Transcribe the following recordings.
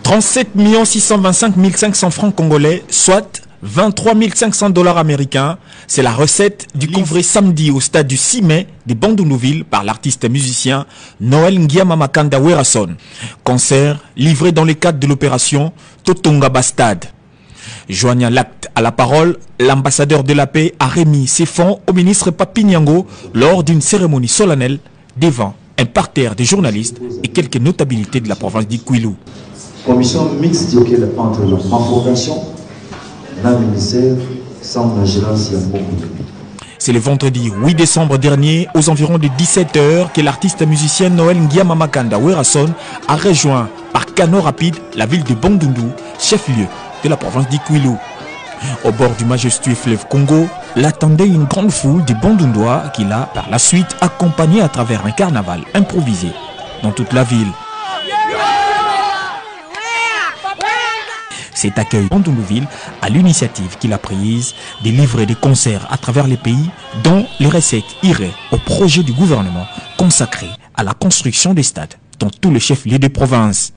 37 625 500 francs congolais, soit 23 500 $ américains. C'est la recette du livré samedi au stade du 6 mai de Bandundu-Ville par l'artiste musicien Noël Ngiama Makanda Werason. Concert livré dans le cadre de l'opération Totonga Bastade. Joignant l'acte à la parole, l'ambassadeur de la paix a remis ses fonds au ministre Papi Nyango lors d'une cérémonie solennelle devant un parterre de journalistes et quelques notabilités de la province d'Ikwilu. Commission mixte entre la fondation et le ministère sans la gérance de la. C'est le vendredi 8 décembre dernier, aux environs de 17 h, que l'artiste musicien Noël Ngiama Makanda Werason a rejoint par canot rapide la ville de Bandundu, chef-lieu de la province d'Ikwilu. Au bord du majestueux fleuve Congo, l'attendait une grande foule de Bandundois qui l'a par la suite accompagné à travers un carnaval improvisé dans toute la ville. Cet accueil Bandundu-Ville a l'initiative qu'il a prise de livrer des concerts à travers les pays dont les recettes iraient au projet du gouvernement consacré à la construction des stades dans tous les chefs-lieux de province.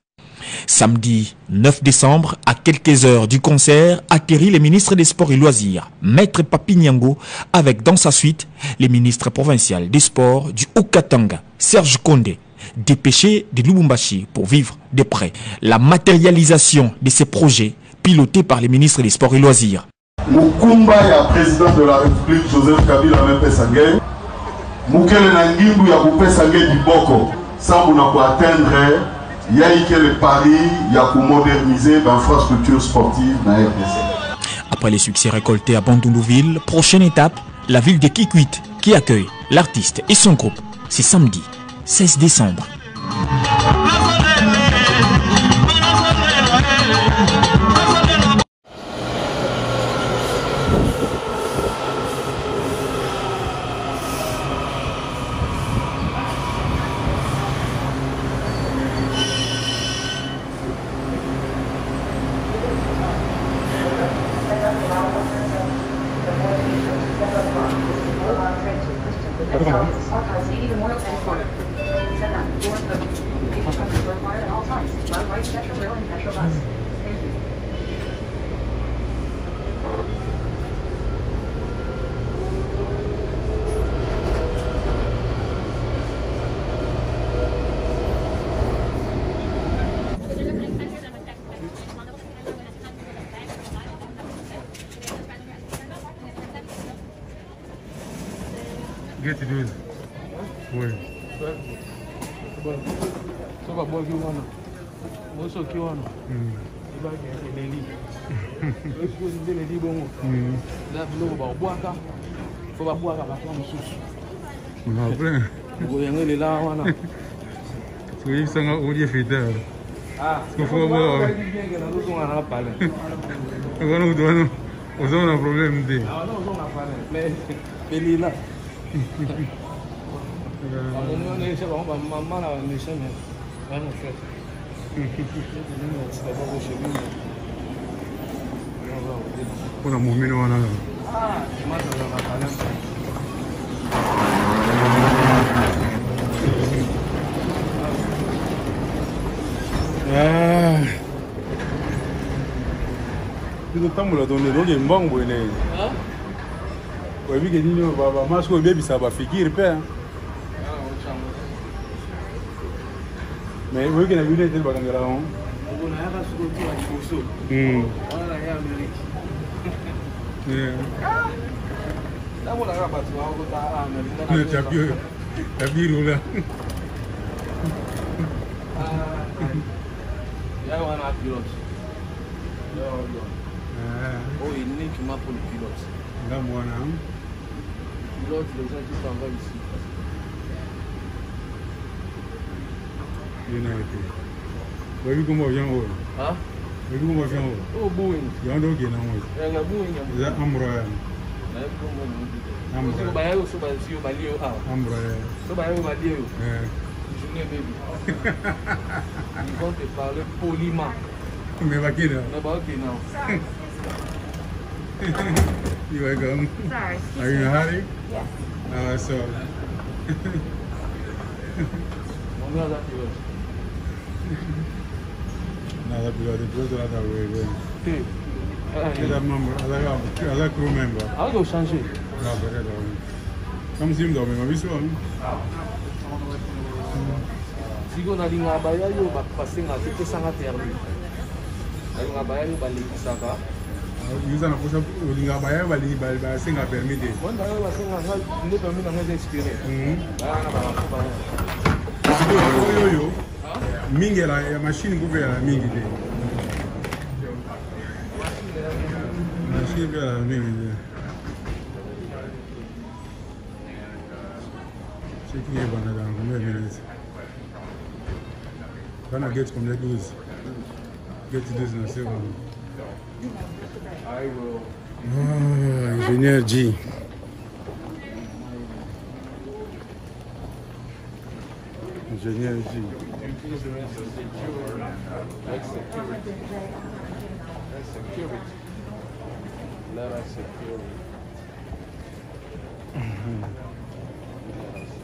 Samedi 9 décembre, à quelques heures du concert, atterrit le ministre des Sports et Loisirs, Maître Papi Nyango, avec dans sa suite les ministres provinciaux des Sports du Haut-Katanga, Serge Kondé, dépêché de Lubumbashi pour vivre de près la matérialisation de ces projets pilotés par les ministres des Sports et Loisirs. Mukumba ya président de la République Joseph Kabila mepesa ngei mukele na ngimbu ya kupesa ngei diboko sambu na kuatteindre yaike le pari ya kumoderniser l'infrastructure sportive na RDC. Après les succès récoltés à Bandundu-Ville, prochaine étape, la ville de Kikwit qui accueille l'artiste et son groupe. C'est samedi 16 décembre. Get to do it. Oui. So ba boy kiwana. Mo so kiwana. Iba ke leli. Lo ko ndi leli bongo. La bilo ba boaka. Fo ba boaka ba kwa mususu. Non, après. Go yangele la wana. So il sanga olie fidèle. Ah, il faut voir. On a un problème de. Ah non, on a pas. Mais il est là. On est chez maman là, on est chez moi. On fait. On a mon menu là. Ah, moi on a pas. Tu dois t'amuler dans les loges mbangbo ne. Ah? Ouais, mais que ni no baba, mas ko baby ça va figure pé. Mais oui que na vile tel bagangala on. On a ya suko tu a choso. Wala ya Amerika. Là on a pas tu va ko ta Amerika. Ne tapio. Tapiro là. Ya wana pilote. Oh, il n'est que pour le pilote. Là, moi, non. Pilote, les gens qui travaillent ici. Il y en a été. Vous avez vu comment vient haut? Hein? Vous avez vu comment vient haut? Oh, Boeing. Il y en a qui n'ont pas. Il y a Boeing. Il y a Ambroya. Ambroya. Ils vont te parler poliment. Mais va qui là? Mais va qui là? You are going? Sorry. Are you in a hurry? Yes. So. la de la Ok. Elle a crew member. Ah, vous changez. Non, peut-être. Comme si je me dormais, ma vie soit. Si vous avez un bagage, vous allez passer à tout ça à terme. Vous avez un bagage, vous allez passer à Nous allons passer au Lingabaya, vous allez passer à permis. Moi, je vais passer à nous permis d'expérimenter. Yo, mingi la machine go vers la mingi de. Machine vers la mingi de. C'est qui est bon là dans combien de minutes? Quand on get combien 12. Get 12 na c'est bon. I will. Ah, ingénieur G. Ingénieur G. Like security. That's security. Let us security.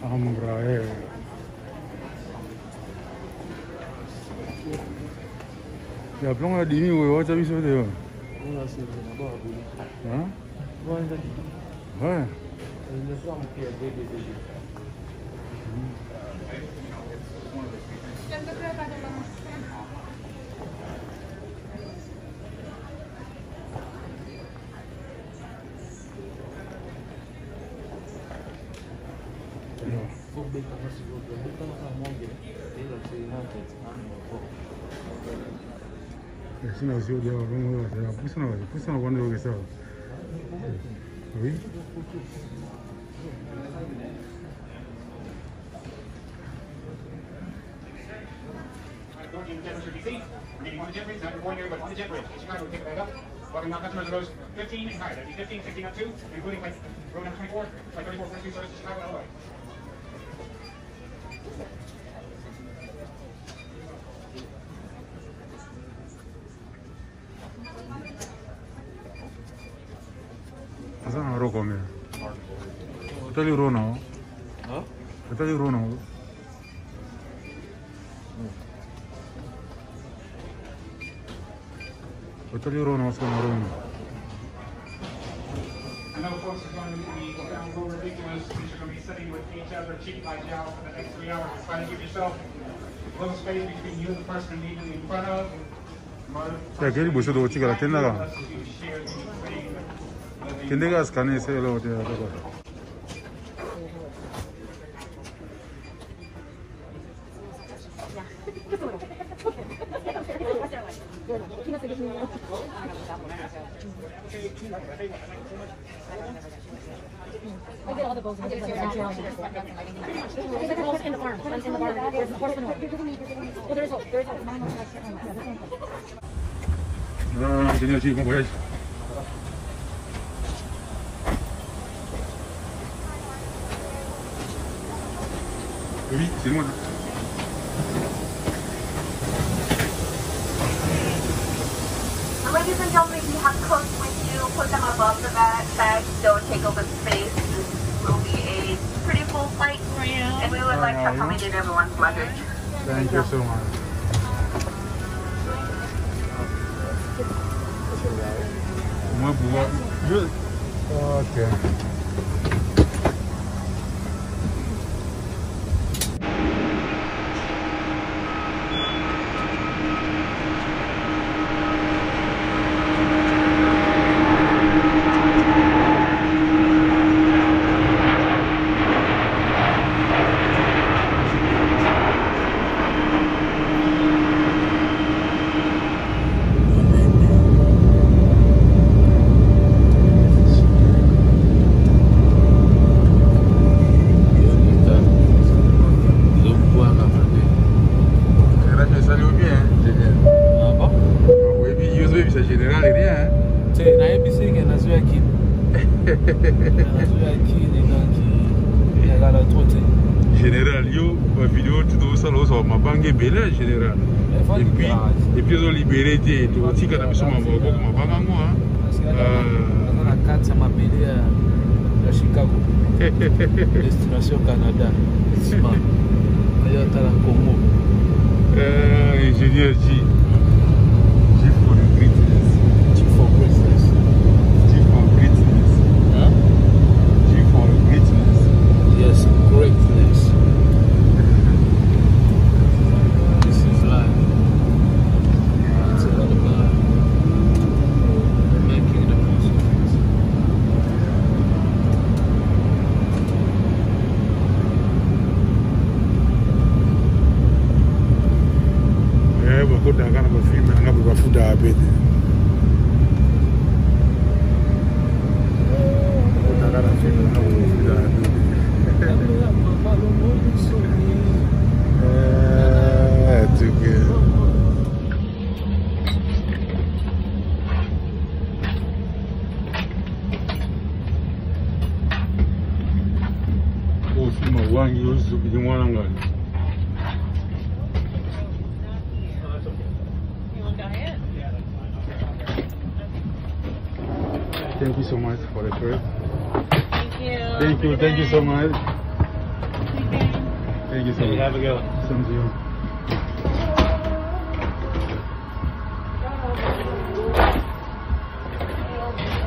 Ambraer. Il y a plein de dîners où tu as vu ça dehors. On a c'est d'abord à bouler. Hein? On a dit. Ouais. Il ne faut pas qu'il y ait des. Sinon, si on dit pousse en rwanda que ça. Oui. Welcome now, customers of rows 15 and higher. That'd be 15, 16 up 2, including like row number 24, like 34, 42, service to Chicago, Illinois. Ça un euro combien? T'as l'euro non? Hein? T'as l'euro non? T'as l'euro non? C'est un euro. I know folks are going to be found a little ridiculous. These are going to be sitting with each other cheek by jowl for the next 3 hours. Try to give yourself a little space between you and the person immediately in front of. C'est quel bout de tigre la tenda là? Quel gars scanner c'est là? I get all the bowls and things like that. There's like holes in the farm. One's in the barn. There's a horse in the well, there's a Ingénieur G, bon voyage. Oui, c'est loin. Ladies and gentlemen, if you have coats with you, put them above the bags. Don't take over space. This will be a pretty full flight, and we would like to accommodate everyone's luggage. Thank you so much. Moi, pouvoir. Ok. Général, yo, la vidéo, tout ça, là, ma banque est belle, général. Et puis, ils ont libéré des outils que nous sommes en voie, comme ma banque, moi. La carte, ça m'a appelé à Chicago. Destination Canada. D'ailleurs, tu as la Congo. Ingénieur G. Otagana bafilme anga bafuta apete. Otagana filme anga bafuta apete. Ofima wangi yosu kujimwana ngani. Thank you so much for the trip. Thank you. Thank you so much. Thank you so much. Have a good one. Same to you.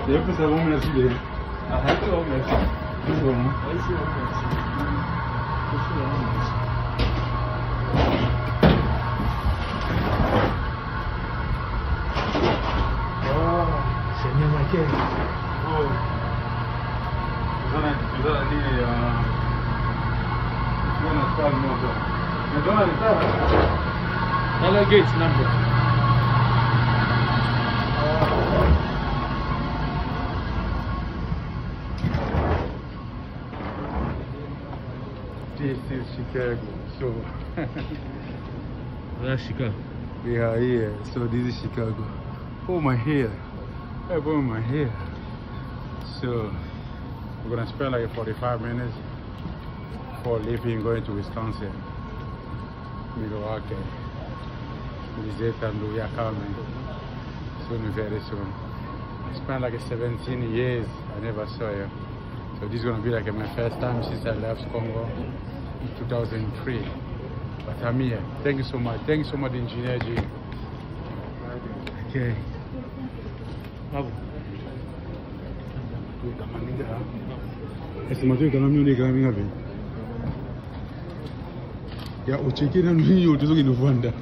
Sempre ça va, merci bien. Arrête, merci. C'est bon. C'est bien marqué. Oh. Vous allez aller Dans la gate number. This is Chicago. So That's Chicago. we are here. So this is Chicago. Oh, my hair. I burned my hair. So we're gonna spend like 45 minutes before leaving, going to Wisconsin, Milwaukee, visit, and we are coming soon, very soon. I spent like 17 years. I never saw you. So this is gonna be like my first time since I left Congo in 2003. But I'm here. Thank you so much. Thank you so much, Engineer G. Okay. Bravo. Estimateur quand même, on est quand même avec. Il y a au checker dans le milieu, tout ce qui nous vendent.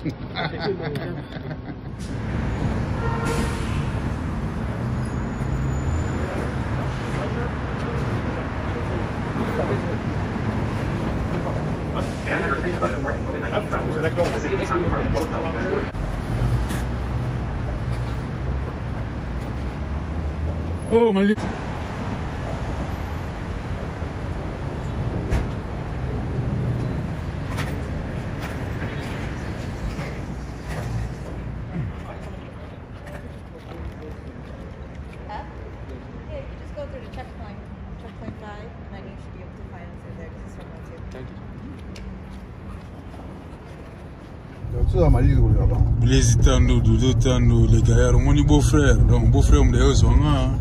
Oh, my lips. Les Itano, Doudotano, les gars, mon beau-frère, donc beau-frère, on est au Zonga,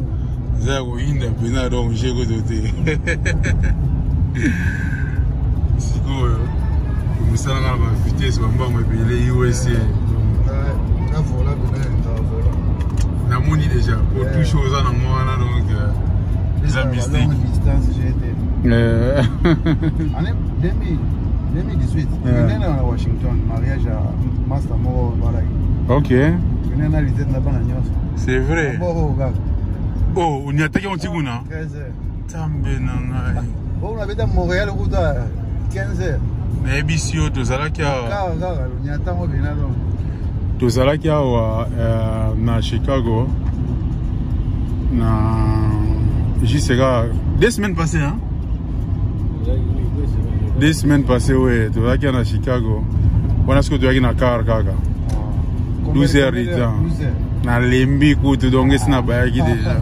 Zago Inda, Pena, donc j'ai goûté. Si quoi, vous savez, ma vitesse, on va me payer les USA. La monnaie déjà, pour tout chose en moi, donc les amitiés. En 2018, je venais à Washington, mariage à Master Moro. Ok. Je venais analyser là-bas. C'est vrai. Oh, on y a attaqué un petit coup, non? 13 heures. Tambe nangai. On avait à Montréal, 15 heures. Mais Bissio, tu as qui a. On y a tant de gens. Tu as qui a na Chicago. Juste 2 semaines passées, hein? 2 semaines passées, oui. Tu as qui à Chicago. On a ce que tu as qui à Carcaga. 12 heures de temps. Na lembi kutu donc c'est na bayaki déjà.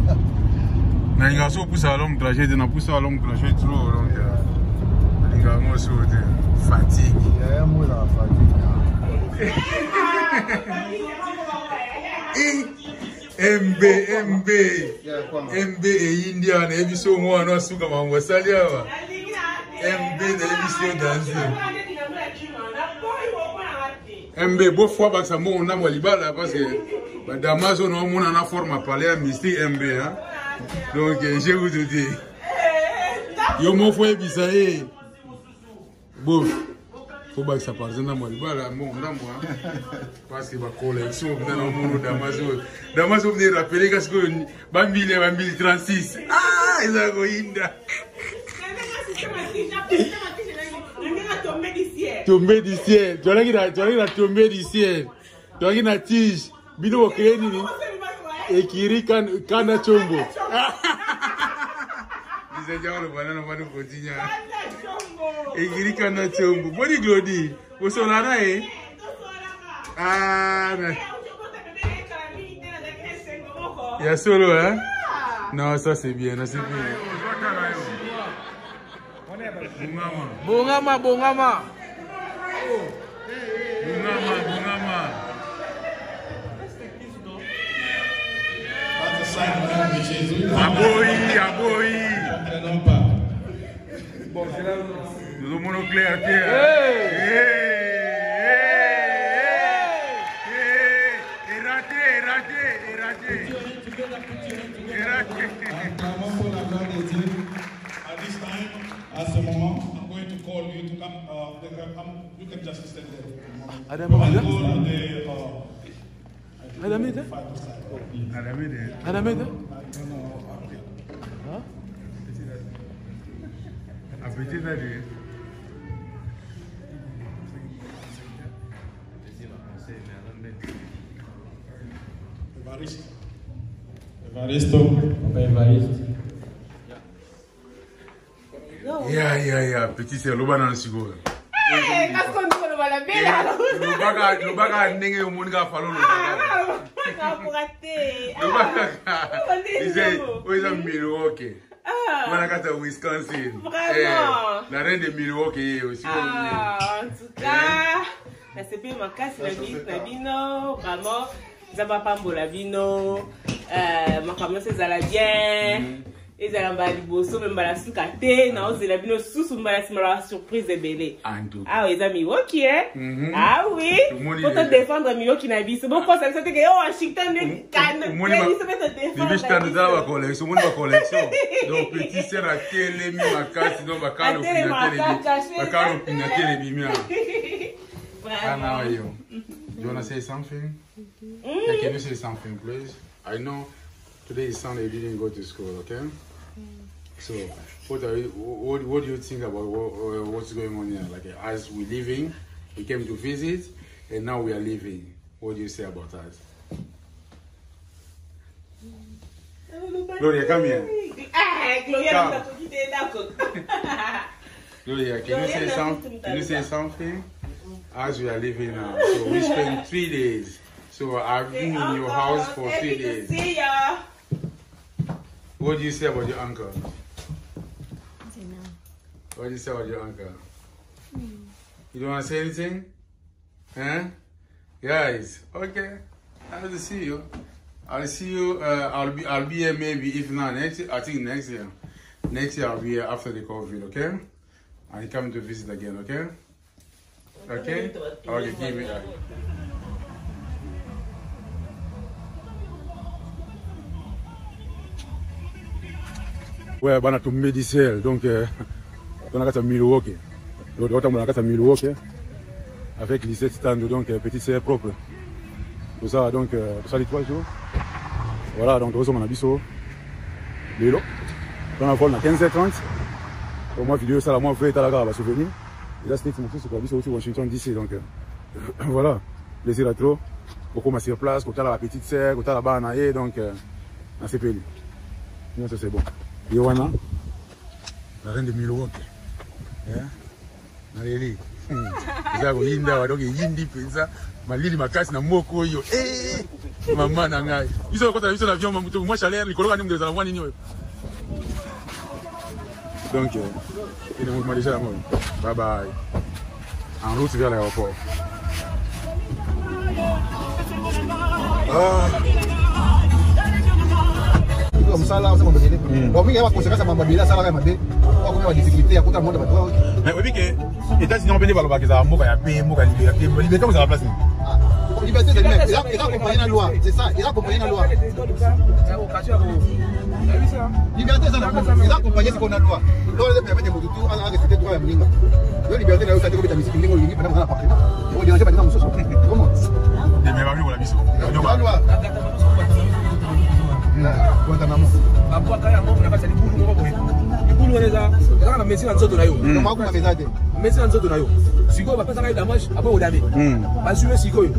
Na ingaso pousse à long trajet, na pousse à long trajet trop donc ingango so de fatigue. Il y a moi la fatigue. MB et Indian et biso moi no suka mango salia wa. MB de l'émission danser. MB beau fois parce que moi on a moi libala parce que Damaso no mon en forme à parler à Mystique MB hein. Donc je vous dis yo mo foi bisaye. Bon faut pas que ça parle dans moi libala moi on a moi parce que ma collection dans mon Damaso venir rappeler qu'est-ce que Bambile 36. Ah, ils a goinda. Tombé du ciel. Tu as tombé du ciel. Toi qui na tige, bino okeye nini? Ekiri kana chombo. Disait déjà le banana va nous continuer. Ekiri kana chombo. Boni glodi. Vous sont là eh? Ah mais. Il y a solo hein? Non, ça c'est bien, c'est bien. Bongama. Bongama. Aboyi. Bon, c'est là. Nous avons mon clé à terre. À ce moment, I'm going to call you to come. You can just stand there. Adamide. Appétit d'aller. Evaristo. Yeah. Petit c'est le banane sigo. Qu'est-ce qu'on dit le banane bella? Le baga nenge au monde ga fallo le baga. Pour rater. Le baga. Disait, où est Milwaukee? Manakata Wisconsin. Vraiment. La reine de Milwaukee aussi. En tout cas, la CP m'a cassé la vie, Nabino, vraiment. Zabapambo la vino, ma camion c'est à la bien. Et ça l'a bali bosso même bala soukate na ose la bino sous mbala simala surprise de belé. Ah oui, amis, OK Ah oui. Pour te défendre Milwaukee na biso. Bon quoi ça c'était que Washington ne canne. Moni ma. Ni bista nous a la collection, moni ma collection. Donc petit c'est la télé mi ma carte donc bakalo pinaté les bimia. Anna yo. You wanna say something? Yeah, can you say something, please? I know today is Sunday, you didn't go to school, okay? So, what do you think about what's going on here? Like, as we're leaving, we came to visit, and now we are leaving. What do you say about us? Gloria, come here. Gloria, can you say something? Can you say something? As we are leaving now, so we spent 3 days. So I've been in your house for 3 days. See ya. What do you say about your uncle? What do you say about your uncle? You don't want to say anything? Huh? Guys, okay. I'll see you. I'll see you. I'll be here maybe if not next year. I think next year. Next year I'll be here after the COVID. Okay? I come to visit again. Okay? Okay? Okay, give me that. Ouais, bana to Medicel, donc on a Milwaukee. L'autre on a Milwaukee avec les 7 stands, donc petit serre propre. Tout ça, donc pour ça les 3 jours. Voilà, donc on a biso. Lélo. On a vol à 15h30. Pour moi vidéo ça la moi fait à la gare va souvenir. Et là c'était mon fils qui a biso aussi Washington DC, donc voilà, plaisir à trop. Beaucoup ma sur place, côté la petite serre, côté la banaye, donc on s'est payé. Non, ça c'est bon. Yowana, la reine de Milwaukee. Naleli. Zako yinda wadoge yindi penza. Malili makasi na moko yo. Mama na ngai. Biso ko ta biso na avion mamuto moi chaleur likoloka ni mdeza wani nyo. Donc il nous m'a déjà la mort. Bye bye. En route vers l'aéroport. Comme ça là, c'est mon bébé. Bon, il y a pas conséquence à ma babila, ça là, ma bébé. On a une difficulté, à côté de monde, mais oui, que États-Unis ont béni par le bac, ça a moka ya paix, moka liberté, liberté, comment ça va placer? Liberté, c'est même. Il a accompagné la loi, c'est ça. Il a accompagné la loi. Liberté, ça il a accompagné ce qu'on a la loi. L'on a permis de tout à respecter droit à Mlinga. La liberté, là, ça a été comme la musique, Mlinga, il pendant parler. On va déranger maintenant, comment? Mais va mieux la mission. La loi. Guantanamo. Apa kaya mau nak cari bulu mau boleh. Bulu ni dah. Sekarang nak mesin ansur tu layu. Mau aku nak mesin aja. mesi na nzoto na yo sikoyo bapesaka ye damage après odame basuive sikoyo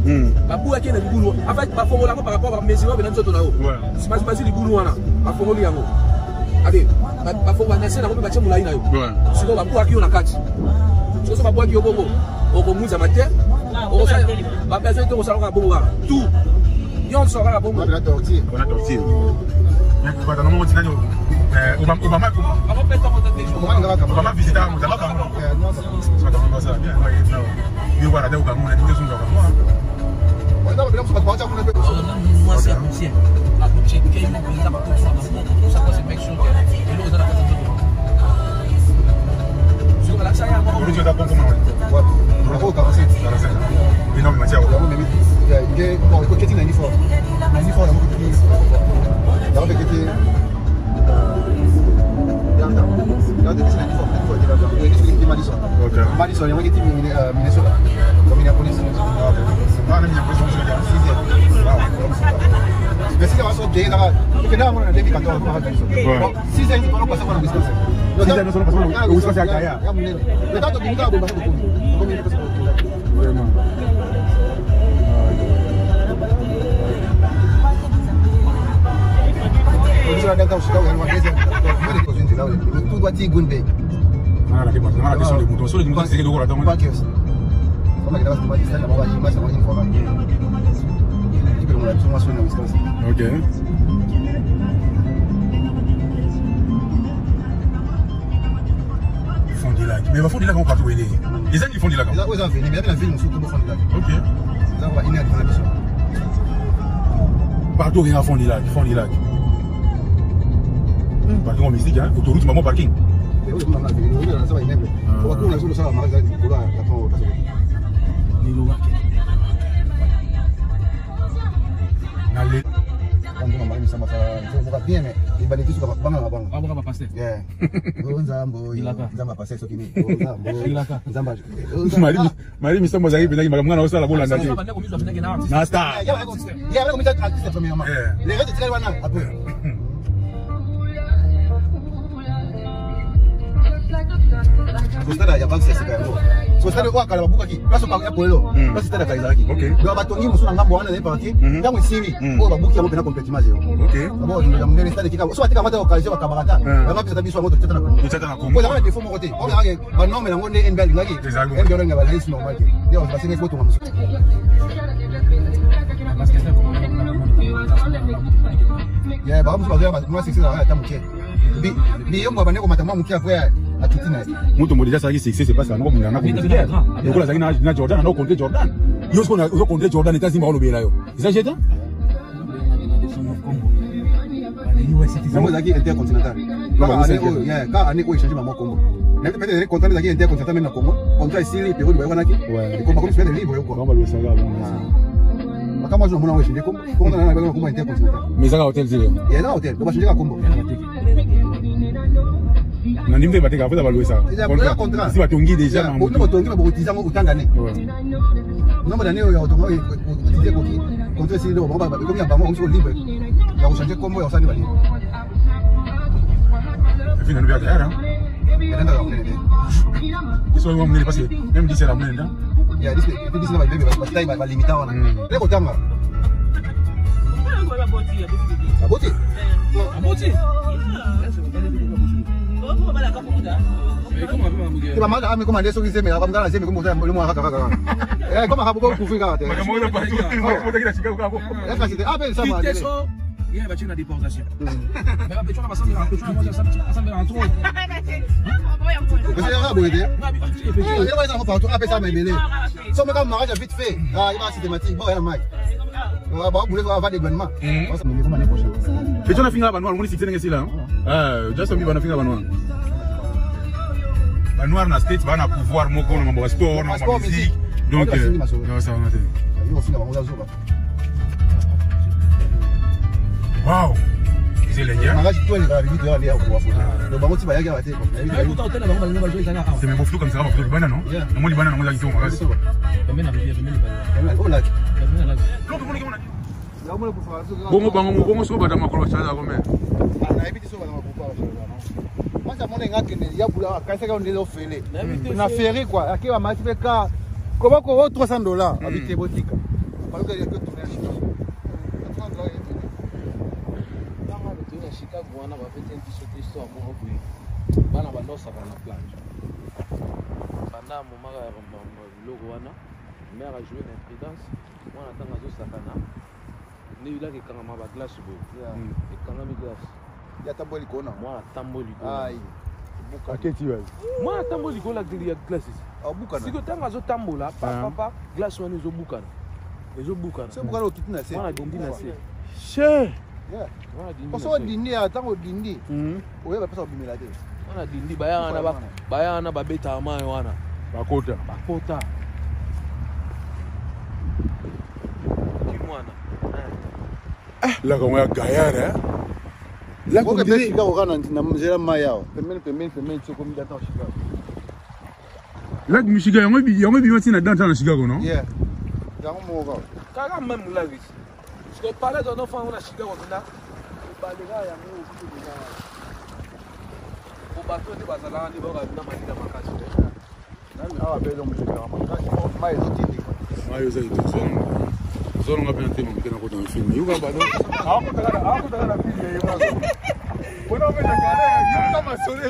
babwaki na libulu en fait bafongoli yango par rapport bamesi oyo na nzoto na yo basi libulu wana bafongoli yango ade bafongola na se nango mpe batie molai na yo sikoyo babwaki yo na kati sikoyo so babwaki yo bongo okomuzama te babesoin te kosalaka bongo kaka tout nyonso kaka bongo on a tortille Obama visita Mozambique. Madison, yang kita Minnesota, Minneapolis. Biasanya masuk dia nak, kita nak David kantor apa macam tu. Season itu orang pasal orang bisnes. Season itu orang pasal orang bisnes yang kaya. Yang mana? Kita tu kita boleh masuk hukum. Hukum ini pasal hukum. Memang. Kalau sudah ada tahu sudah yang mana dia, mana dia konsumsi tahu. Itu buat cigun baik. La question des moutons. Sur les moutons, c'est que l'eau pas que comment il va se battre ça là-bas, il va se faire une fois. Tu peux me la tomber sur le Wisconsin. OK. Ils font des lacs. Mais ils font des lacs en partout. Les gens ils font des lacs. Ils ont venu, mais la ville nous surtout font des lacs. OK. Ça va une heure dans la mission. Partout ils font des lacs, ils font des lacs. Parking au mystique hein, autoroute maman parking. Mari misambo za hivi na mwana osala bola ndani. Na star. Ya komita artiste premièrement. Les règles très wana après. Stade ya banque c'est ça. So stade kwa kala babuka ki. Paso pa ya polelo. Paso stade ka izaki. OK. Do batongi musu na ngambo wana na parti. Ndango simi. O babuki yango pena complètement zero. OK. Abo ndio mnene stade kika. So atika mata occasion ba kabarata. Ba mapisa biso moto teta na ko. Teta na ko. Ko za ba defo mo côté. O ya ke ba nombre yango ne NBL ngaki. NBL nga ba list normal ke. Ndio ba singe photo ngamusu. Ya ba musu ba ya ba moi c'est ça ya tamuke. Bi yongo ba ne ko matama muke après. Mutu mmoja sasa succès c'est pas ça. Ngombe ngana kupitia. Nikola zaki na Jordan na contre Jordan. Yo siko na contre Jordan etazi mba olobela yo. Isa jeta? Samo zaki intercontinental. Ka ane ko échanger mama Congo. Na peut-être les contrats zaki intercontinental na Congo. Contrat ici période ba wana ki. Et comme faire des livres yo ko. Ngombe lo sala bon. Kama je mona wewe ndiko. Kongo na ba ko intercontinental. Mais ça hotel zile. Ya na hotel. Do ba changer ka Congo. Na nimbe bateka afuza balwesa. Contrat. Si batongi déjà na moto. No batongi ba botiza ngo utangane. Nombre d'années ya otongo utilisé koki. Contrat si do ba comme ya bango on libre. Ya ko changer Congo ya osani bali. Fina no biaka era. Era ndaka mnene. Isso é mnene parce que même d'ici la mnene. Ya d'ici na ba bebe ba taille ba limita wana. Leko tanga. Aboti. Aboti. Iba mada ame komande so kiseme akamngana seme kumbuza mlimu wa kaka. Kama hapo kufika te. Makamona pa tu kila Chicago kako. Kasi ape sama. Teso, il y a une déportation. Mais après tu vas passer à petite moi ça me rend trop. Parce que arabe était. Il va ça partout ape ça memele. So me comme mariage vite fait. Ah, il va systématique. Bon, il y a mic. On va bouler avoir des gouvernements. On va me comment l'année prochaine. Et tu na finga banwa ngoni fixer ngesi là. Just mi bana finga banwa. Banwa na state bana pouvoir moko na mambo sport, na mambo musique. Donc non ça va. Ils vont finir bango zo ba. Wow. C'est les gars. Mariage toi les gars, vite aller à pouvoir. Le bango ti ba yaga baté. C'est même flou comme ça, flou bana non. Moi li bana na moi la kitu magazi. Bongo bango bongo so bada makolo chaza ko me. Na ebiti so bada makolo chaza. Moi, ça m'a dit qu'il y a beaucoup de fêlés. On a ferré quoi. À qui va m'acheter car comment qu'on $300 habiter boutique. Parce que il y a que tourner à Chicago. Chicago, on a fait une petite histoire pour vous. On a balancé sur la plage. Pendant un moment, logo wana, mère a joué l'imprudence. On attend à ce sakana. Ni là qui quand on a glace beau. Et quand on a glace. Il y a tamboli kona. Moi tamboli kona. Aïe. À quel tu vas? Moi tamboli kona il y a glace ici. Ah bukana. Si que tant à ce tambola, papa, glace on est au bukana. Les au bukana. C'est bukana au tout nassé. On a dindi nassé. Cher. Parce qu'on dîner à temps au dîner. Oui, bah pas ça bimela té. On a dindi baya na babeta ama wana. Bakota. Là quand on a gaillard hein. Là quand on est Chicago kana na mzela mayao. Pemene tu comme d'attendre Chicago. Là que Michigan on me bimati na dans Chicago non? Yeah. Dans mon gars. Quand même là ici. Parce que parler d'un enfant on a Chicago là. Balega ya mo kutu déjà. Au bateau de Bazala ni ba na madina makasi. Ah ben donc je vais makasi. Mais zotindi. Mais vous avez zone ngapi ntemo mkena ko dans film. Yuga bado. Akutaka na film yeyo. Bona meta kana kama sore.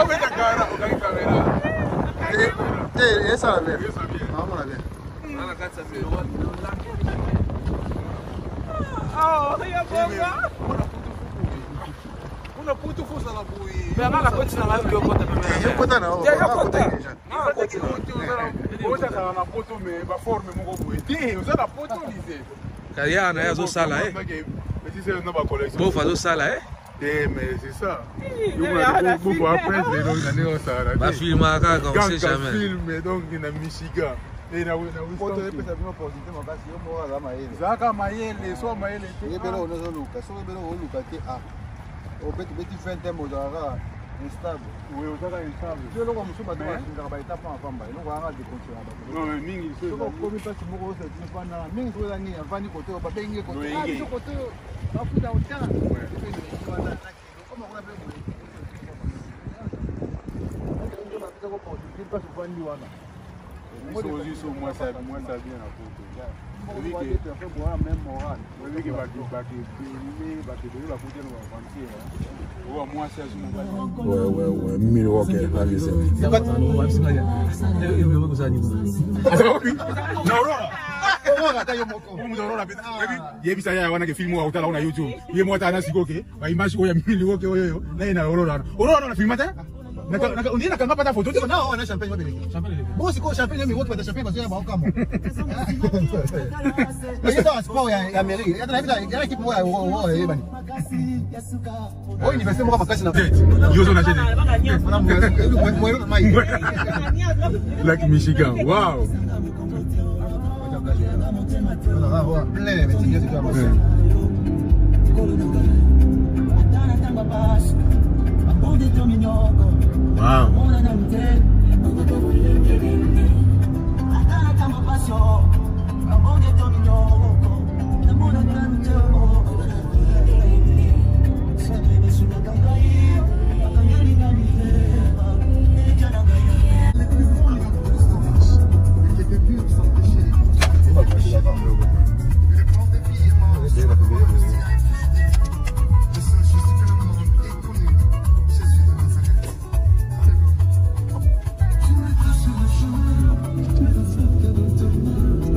Meta kana ukaki kamera. Esa la bien. Vamos la bien. Ana katsa se. Ah, ya bonga. Una puto fusa la bui. Mais ala koti na live yo kota na. Yo kota na. Ya kota. Ah, koti na. Oza kana na poto me ba forme moko bui. Ti, oza na poto lise. Kariana yazo sala Mais si c'est na ba collection. Bo fazo sala Mais c'est ça. Yo beaucoup après donc na néo sala. Ba filma kaka on sait jamais. Film donc na Michigan. Et na Poto epesa bino positif makasi yo mo ala mayele. Zaka mayele, so mayele te. Ebelo onozo luka, so ebelo o luka te a. O beti fin tempo dara instable. Oui, ozaka instable. Je lo ko musuba to singa ba etapa mafamba. Ino ko anga de continuer ba. Non, mais mingi so. Ko komi pasi moko se tipana. Mingi so langi afani koto ba bengi koto. Ah, so koto. Ba fuda autant. Como on appelle ça? Ko positif pas fandi wana. Moi aussi, moi ça vient à côté. Oui, même moral. Oui, que ouais, Milwaukee, on dit nakanga pata photo tu non on a champagne mabele bon c'est quoi champagne mais votre champagne parce que ba okamo mais c'est un sport ya Amérique il y a équipe moi bani oh université moi makasi na yo zo na jene like Michigan wow plein mais c'est bien wow.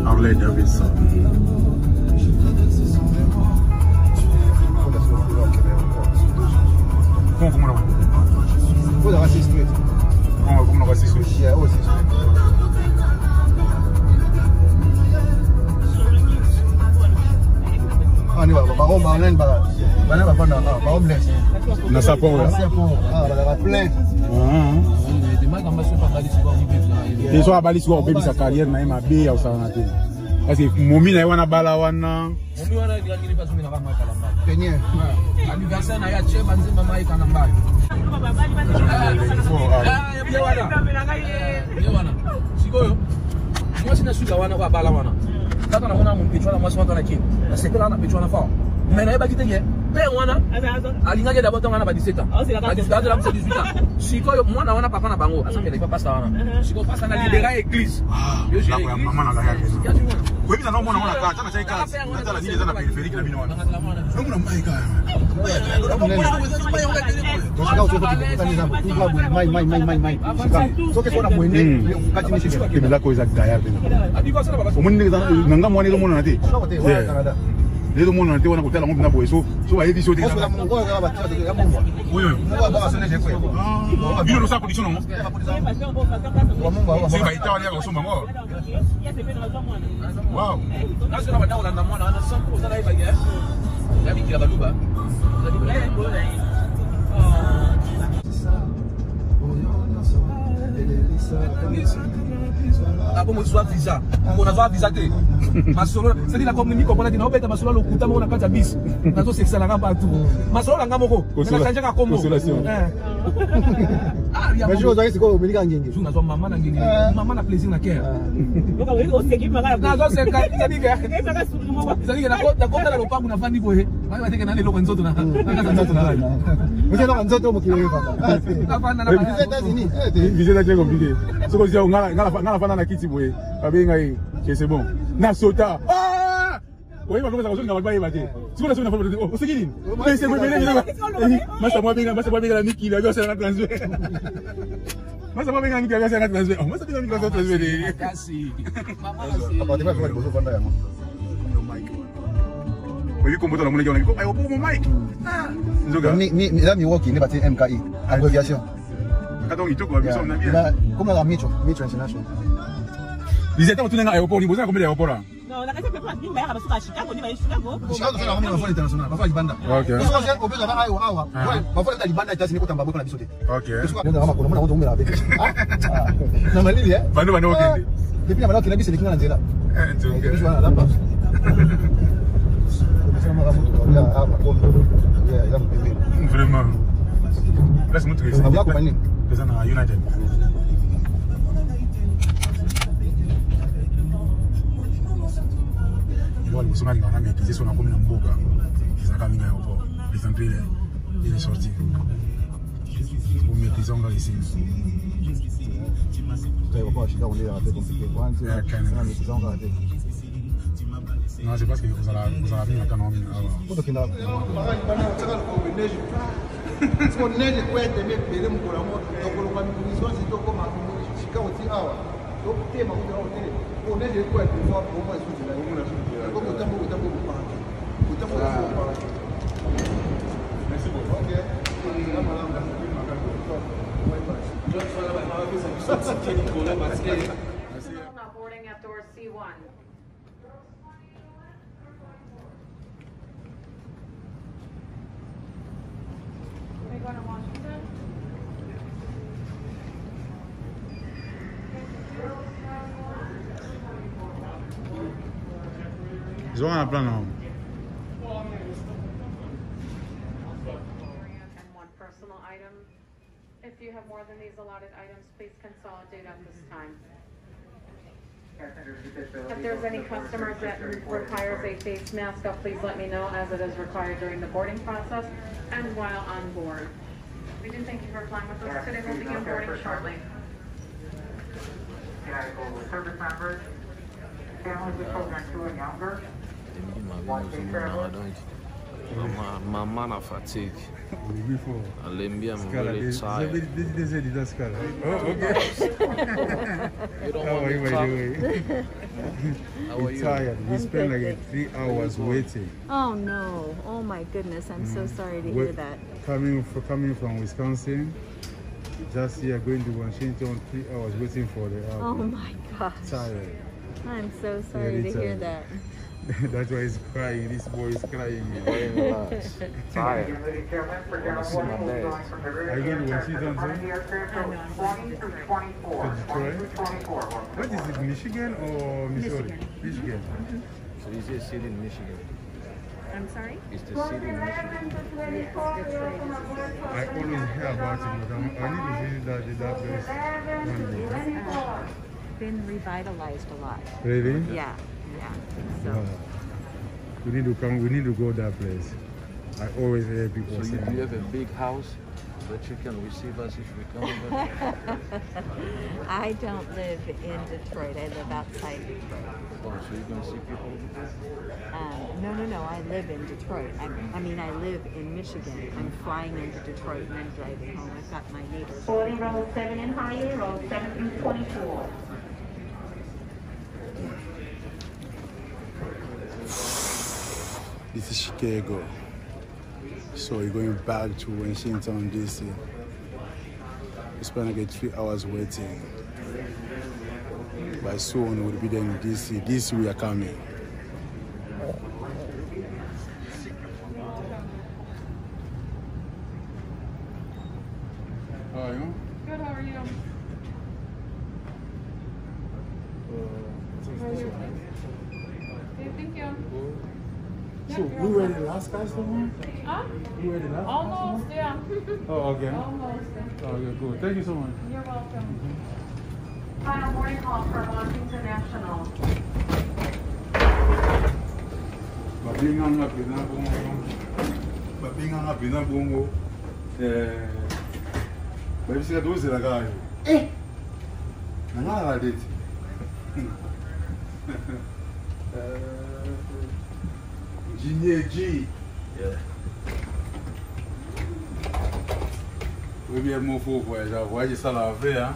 Harley Davidson. Comment on va la raciste. Comment on va raciste? Yeah, aussi. Ah, ni ba online ba ba pa na ba homeless. Na sapo là. Ah, ba plein. Et so abali so obebi sa carrière na ma be ya usana te. Parce que momi na wana bala wana. Momi wana ngili pa sumi na kama kalamba. Penye. Anniversaire na ya cheba nzima mai kana mbali. Sikoyo. Moi sina suka wana kwa bala wana. Tata na mwana mpitwa na mwasi wana kini. Na sekela na pitwa na fa. Mais na yeba kitenge. père wana alingaki d'abord tant wana ba 17 ans. A 18 ans là c'est 18 ans. Sikoyo mwana wana papa na bango asambela pas pasteur wana. Sikoyo pasteur na libérer église. Yo j'ai maman na la oui mais non mwana wana ka tana sai ka tala ni za na périphérique na bino wana. Non na mai ka. So que sona mwene kati ni shika ke la koza daya bino. Omoni nanga mwana lo mona na te. Les deux monde ont été on a côté la montre na boeso so va édition de ça oui il nous a condition non c'est va être on est au sommet moi wow là c'est la banda on a mwana na 100% na iba ya ya bikira baluba ah bon soit visa on a visa te masolo c'est dit la communique comme on a dit na obeta masolo lokuta mo na kata bis nazo sexa la ngamba tu masolo la ngamo ko na chanja ka kombo mais je vois siko omelika ngenge tu nazo mama na ngenge mama na plaisir na care donc on est aussi qui mara nazo c'est ka c'est dit que na kota la lopangu na vandi boye ba teke na lelo kwenzoto na nzoto na la monsieur na nzoto mo kiwe papa afana na les États-Unis visite très compliqué ce que on ngala fana na kiti boye babenga yi que c'est bon na sota ah oui ma commence à rejoindre ngaba ba te siko na sona fa o sekini mais c'est bébé masa moi benga la miki la version na transfert masa moi benga miki la version na transfert oh masa benga miki la transfert kasi papa te va faire bozo fanda yango oui comme toi la monnaie on dit ay pour mon mic nzoga ni la mi work ni ba MKI abréviation donc il toko biso na bien comme la Mitro International ils étaient retournés à l'aéroport ils bosaient combien d'aéroport là non la kasi pepa ni ba ba Chicago ni ba Chicago Chicago c'est la ramener au international parfois libanda OK parce que au besoin awa awa parfois la libanda États-Unis ko tamba na biso te OK ndio kama kuna mwana ngombe avec na malili bano okende depuis na bana biso lekina na nzela ndio je vois là bas vraiment laisse moi te laisser présent à United wale kusoma ngana maîtriser son comme na mboka ils ont mis à l'aéroport les entrées et les sorties pour maîtriser on va ici l'aéroport Chicago on est un peu compliqué non c'est parce que vous allez venir quand on pour que na so neje kwete mepele mkola moto tokolo kwa mikulizo zitoko makumu Chicago ti awa donc tema kwa hotel on neje kwete kwa kwa suji la nguna suji la kwa tambo kwa merci beaucoup OK boarding at door C1. Are you going to Washington? ils ont un plan non And one personal item. If you have more than these allotted items, please consolidate at this time. If there's any customers that requires a face mask, please let me know, as it is required during the boarding process and while on board. We do thank you for flying with us today. We'll begin boarding shortly. Service members, families with children 2 and younger. Maman a fatigue. Alembia, I'm really tired. This is the scala. Oh, okay. You don't How want are to you, talk. by the way? How are We're you? tired. We spent like 3 hours waiting. Oh no! Oh my goodness! I'm so sorry to hear that. Coming from Wisconsin, just here going to Washington, 3 hours waiting for the airport. Oh my gosh! Tired. I'm so sorry to hear that. That's why he's crying. This boy is crying. Tired. I want to see my dad. Are you going to Washington too? What is it, Michigan or Missouri? Michigan. So is it a city in Michigan? I'm sorry? It's the city in Michigan. I always hear about it, but I need to visit that place one day. Been revitalized a lot. Really? Yeah, yeah. So. We need to come. We need to go that place. I always hear people So saying. do you have a big house that you can receive us if we come over? I don't live in Detroit. I live outside Detroit. Oh, so you can see people over there? No. I live in Detroit. I live in Michigan. I'm flying into Detroit and I'm driving home. I've got my neighbors. 40 row 7 and higher, row 7 through 24. This is Chicago. So we're going back to Washington, D.C. We spent like 3 hours waiting. But soon we'll be there in D.C. D.C. we are coming. How are you? Good, how are you? Okay, thank you. So we were the last customer? Huh? You were the last Almost, yeah. Oh, okay. Almost. Okay, cool. Thank you so much. You're welcome. Final boarding call for Washington National. Babinganga Bina Bongo. Babisika dozela kayo. Nangala date. G. Yeah. We be more for voyage ça la vrai hein.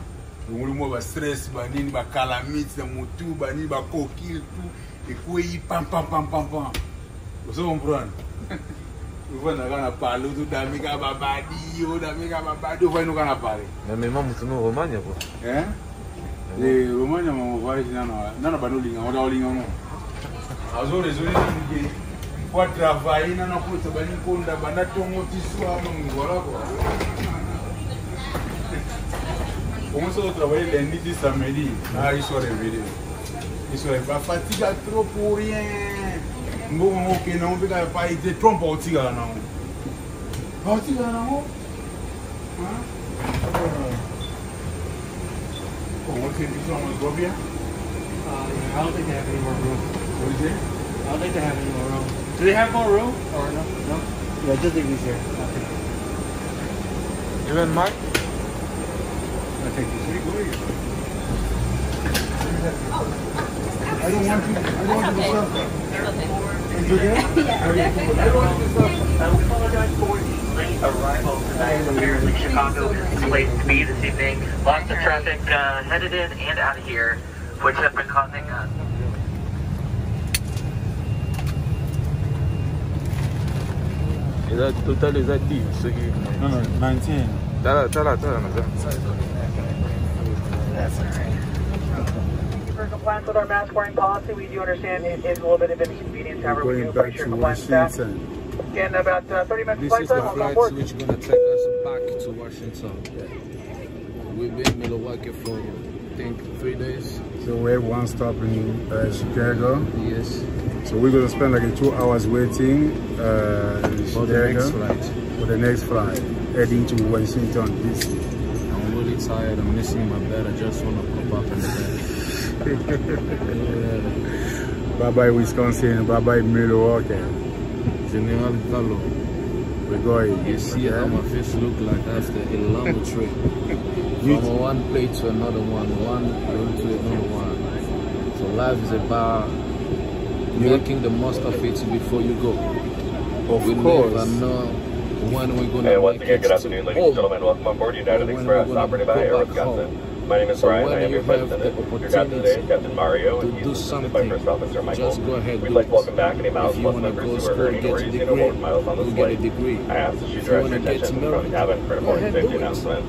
On mo ba stress ba nini ba calamite na motu ba nini ba kokil tout et quoi pam. Vous comprenez? Vous voyez na parler tout d'amiga babadi, vous voyez nous kana parler. Mais même mutuno Romania quoi. Hein? Et Romania mo voyage nana banolinga, on olinga no. Azo résoudre ni pour travailler na ko to bani konda bana tongo tiswa mo voilà quoi. Comment ça travailler lundi et samedi? Ah, ils sont réveillés. Ils sont pas fatigués trop pour rien. Bon, ok, non, on peut pas être trop fatigué là, non. Fatigué là, non? Hein? Comment c'est que ça on go bien? I don't think they have any more room. What is it? I don't think they have any more room. Do they have more room? Or no? No? Yeah, just leave these here. Even Mike? I take this. Go ahead. I don't want you to suffer. It's okay? I don't want you to suffer. We apologize for the late arrival tonight. Apparently Chicago is late to be this evening. Lots of traffic headed in and out of here, which has been causing Total is at D. No, 19. Tell for compliance with our mask wearing policy. We do understand it is a little bit of an inconvenience. However, we do appreciate your compliance with that. Again, about 30 minutes flight time. This is the flight which is going to take us back to Washington. We've been in Milwaukee for, I think, 3 days. So we have one stop in Chicago. Yes. So we're going to spend like 2 hours waiting for the next flight. For the next flight, heading to Washington, D.C. I'm really tired. I'm missing my bed. I just want to pop up in the bed. Bye-bye Wisconsin. Bye-bye Milwaukee. General Gallo. We're going. You see how my face look like after a long trip. From one place to another one to another one. So life is about making the most of it before you go. Of course. Never know when we're going to Hey, once again, good afternoon, ladies and gentlemen. Welcome on board United Express, operated by Air Wisconsin. My name is Brian. I am your flight attendant. Your captain today is Captain Mario, and he's assisted by First Officer Michael. We'd like to welcome back any Miles Plus members who are earning or using over miles on this flight. I ask that you direct your attention from the cabin for an important safety announcement.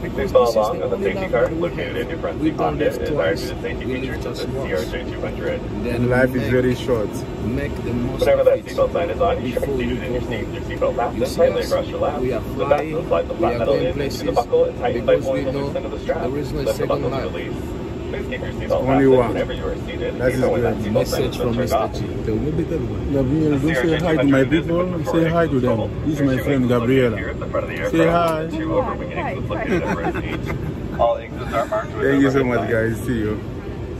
Please follow along on the safety card located in your front seat pocket and adhere to the safety features of the CRJ200. And life is very short. Whenever that seatbelt sign is on, you should be seated in your seat. Your seatbelt fastened tightly across your lap. The fasten slide the flat metal in into the buckle and tighten by pulling the loose end of the strap. Lift the buckle to release. Please keep your seatbelt fastened whenever you are seated, even when that seatbelt sign is turned off. Gabriela, do say hi to my people. Say hi to them. This is my friend Gabriela. Say hi. All exits are marked with Thank you so much, guys. See you.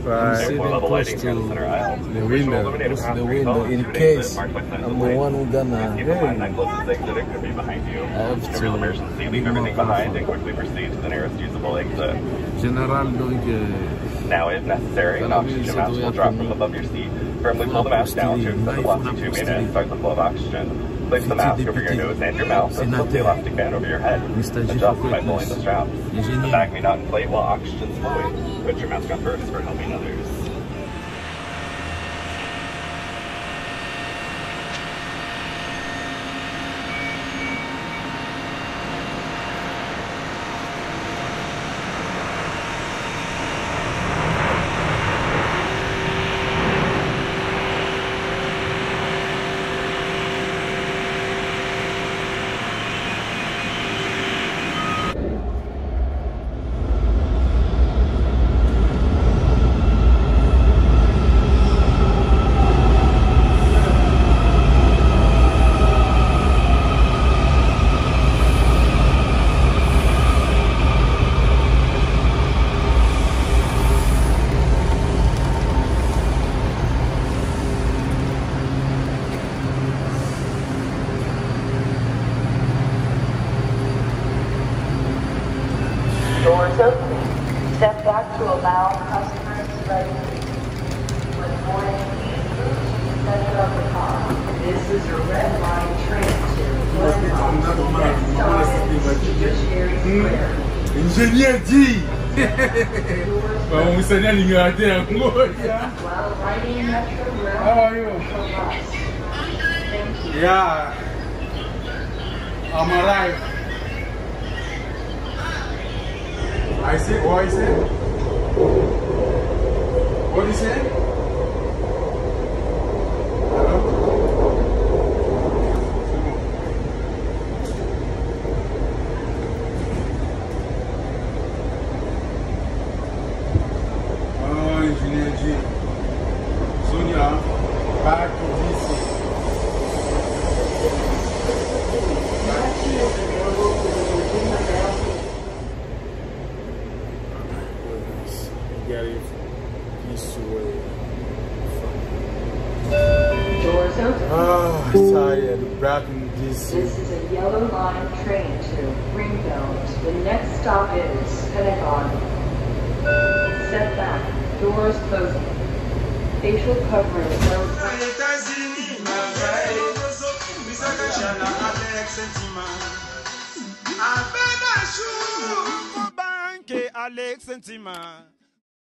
Airport level lighting here in the center aisle. The window, in case I'm the one who gonna. Keep in mind that closest exit could be behind you. In real emergency, leave everything behind and quickly proceed to the nearest usable exit. Now, if necessary, an oxygen mask will drop from above your seat. Firmly pull the mask down to accept the velocity tube in and start the flow of oxygen. Place the mask over your nose and your mouth and slip the elastic band over your head. Adjust by pulling the straps. The bag may not inflate while oxygen is flowing. Put your mask on first for helping others. Doors open. Step back to allow customers to ready. When boarding, please move to the center of the car. This is a red line train to Glenmont. Next stop is Judiciary Square. Ingénieur dit. On s'en est l'ignorité en gros. While riding Metro Rail. How are you? Yeah. I'm alive. I say, what I say? What do you say? Hello? Oh, Engineer G. Sonia, back to DC. Doors open. Oh, tired. Back in DC. This is a yellow line train to Greenbelt. The next stop is Pentagon. Step back. Doors closing. Facial covering. Alex Sentiment.